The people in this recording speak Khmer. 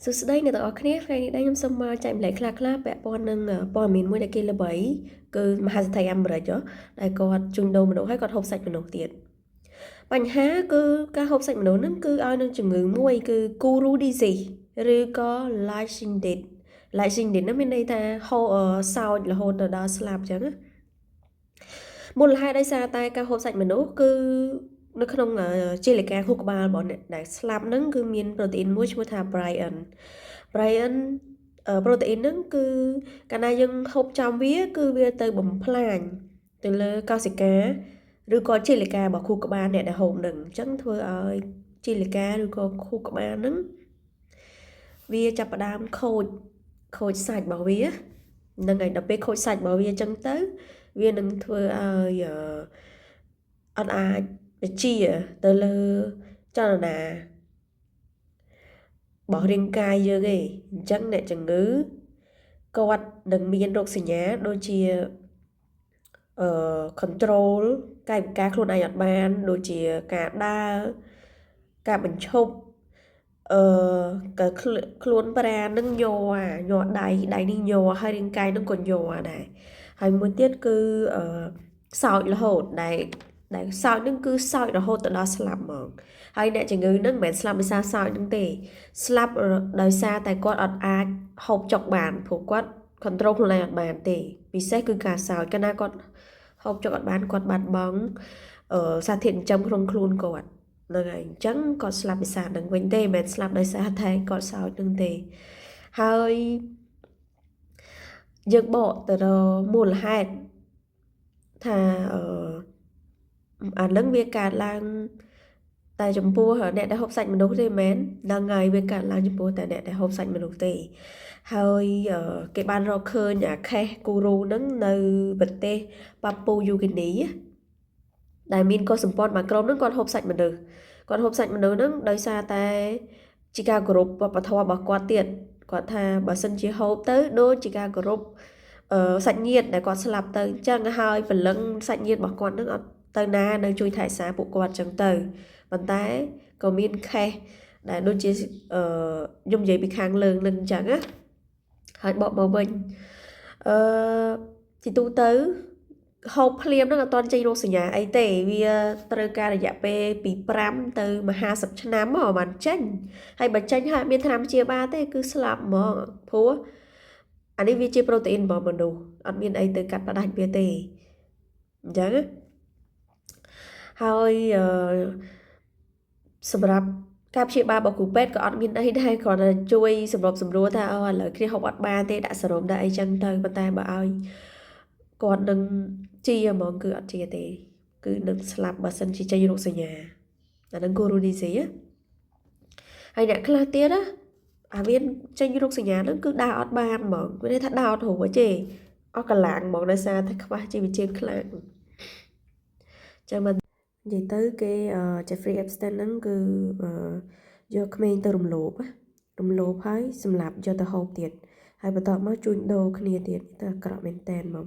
សួស្តីអ្នកទាំងអស់គ្នាថ្ងៃនេះដែរខ្ញុំសូមមកចែកម្លែកខ្លះៗពាក់ព័ន្ធនឹងព័ត៌មានមួយដែលគេល្បីគឺមហាសេដ្ឋីអាមេរិកដែលគាត់ជួញដូរមនុស្សហើយគាត់ហូបសាច់មនុស្សទៀតបញ្ហាគឺការហូបសាច់មនុស្សហ្នឹងគឺឲ្យនឹងជំងឺមួយគឺ Guru disease ឬក៏ Licensing Licensing ហ្នឹងមានន័យថាហូបសោចរហូតទៅដល់ស្លាប់អញ្ចឹងណាមូលហេតុដោយសារតែការហូបសាច់មនុស្សគឺនៅក្នុងជាលិកាខួរក្បាលរបស់អ្នកដែលស្លាប់ហ្នឹងគឺមានប្រូតេអ៊ីនមួយឈ្មោះថា Brian ប្រូតេអ៊ីនហ្នឹងគឺកាលណាយើងហូបចំវាគឺវាទៅបំផ្លាញទៅលើកោសិកាឬក៏ជាលិការបស់ខួរក្បាលអ្នកដែលហូបហ្នឹងអញ្ចឹងធ្វើឲ្យជាលិកាឬក៏ខួរក្បាលហ្នឹងវាចាប់ផ្ដើមខូចសាច់របស់វាហ្នឹងហើយដល់ពេលខូចសាច់របស់វាអញ្ចឹងទៅវានឹងធ្វើឲ្យអត់អាចបញ្ជាទៅលើចលនារបស់រាងកាយយើងឯងអញ្ចឹងអ្នកជំងឺគាត់នឹងមានរោគសញ្ញាដូចជាcontrol កាយវិការខ្លួនឯងអត់បានដូចជាការដើរការបញ្ឈប់ក៏ខ្លួនប្រានឹងញ័រដៃនេះញ័រហើយរាងកាយនឹងក៏ញ័រដែរហើយមួយទៀតគឺសោចរហូតដែលសោចនឹងគឺសោចរហូតទៅដល់ស្លាប់ហ្មងហើយអ្នកជំងឺនឹងមិនមែនស្លាប់ដោយសារសោចនឹងទេស្លាប់ដោយសារតែគាត់អត់អាចហូបចុកបានព្រោះគាត់ control ខ្លួនឯងអត់បានទេពិសេសគឺការសោចកាលណាគាត់ហូបចុកអត់បានគាត់បាត់បង់សារធាតុចិញ្ចឹមក្នុងខ្លួនគាត់ហ្នឹងហើយអញ្ចឹងគាត់ស្លាប់ដោយសារនឹងវិញទេមិនមែនស្លាប់ដោយសារតែគាត់សោចនឹងទេហើយយើងបកទៅរកមូលហេតុថាអានឹងវាកើតឡើងតែចំពោះអ្នកដែលហូបសាច់មនុស្សទេមែនហ្នឹងហើយវាកើតឡើងចំពោះតែអ្នកដែលហូបសាច់មនុស្សទេហើយគេបានរកឃើញអាខេសគូរូហ្នឹងនៅប្រទេសប៉ាពូយូហ្គីនីដែលមានកុសសម្ព័ន្ធមួយក្រុមហ្នឹងគាត់ហូបសាច់មនុស្សហ្នឹងដោយសារតែជាការគោរពវប្បធម៌របស់គាត់ទៀតគាត់ថាបើសិនជាហូបទៅដូចជាការគោរពសាច់ញាតិដែលគាត់ស្លាប់ទៅអញ្ចឹងហើយព្រលឹងសាច់ញាតិរបស់គាត់ហ្នឹងអត់ទៅណានៅជួយថែសារពួកគាត់អញ្ចឹងទៅប៉ុន្តែក៏មានខេសដែលដូចជាខ្ញុំនិយាយពីខាងលើនឹងអញ្ចឹងណាហើយបកមកវិញជាទូទៅហូបភ្លាមហ្នឹងអត់ទាន់ចេញរោគសញ្ញាអីទេវាត្រូវការរយៈពេលពី5ទៅ50ឆ្នាំមកបានចេញហើយបើចេញហើយមានថ្នាំព្យាបាលទេគឺស្លាប់ហ្មងព្រោះអានេះវាជាប្រូតេអ៊ីនរបស់មនុស្សអត់មានអីទៅកាត់ផ្ដាច់វាទេអញ្ចឹងហើយសម្រាប់ការព្យាបាលរបស់គ្រូពេទ្យក៏អត់មានអីដែរគ្រាន់តែជួយសម្របសម្រួលថាឥឡូវគ្នាហូបអត់បានទេដាក់សេរ៉ូមដាក់អីចឹងទៅប៉ុន្តែបើឲ្យគាត់នឹងជាហ្មងគឺអត់ជាទេគឺនឹងស្លាប់បើសិនជាចេញរោគសញ្ញាអានឹង Guru disease ហើយអ្នកខ្លះទៀតណាអាវាចេញរោគសញ្ញាហ្នឹងគឺដើរអត់បានហ្មងមានន័យថាដើរអត់រួចទេអស់កម្លាំងហ្មងដោយសារតែខ្វះជីវជាតិខ្លាំងចឹងមិននិយាយទៅគេ Jeffrey Epstein ហ្នឹងគឺយកក្មេងទៅរំលោភហើយសម្លាប់យកទៅហូបទៀតហើយបន្ទាប់មកជួញដូរគ្នាទៀតទៅអាក្រក់មែនតែនហ្មង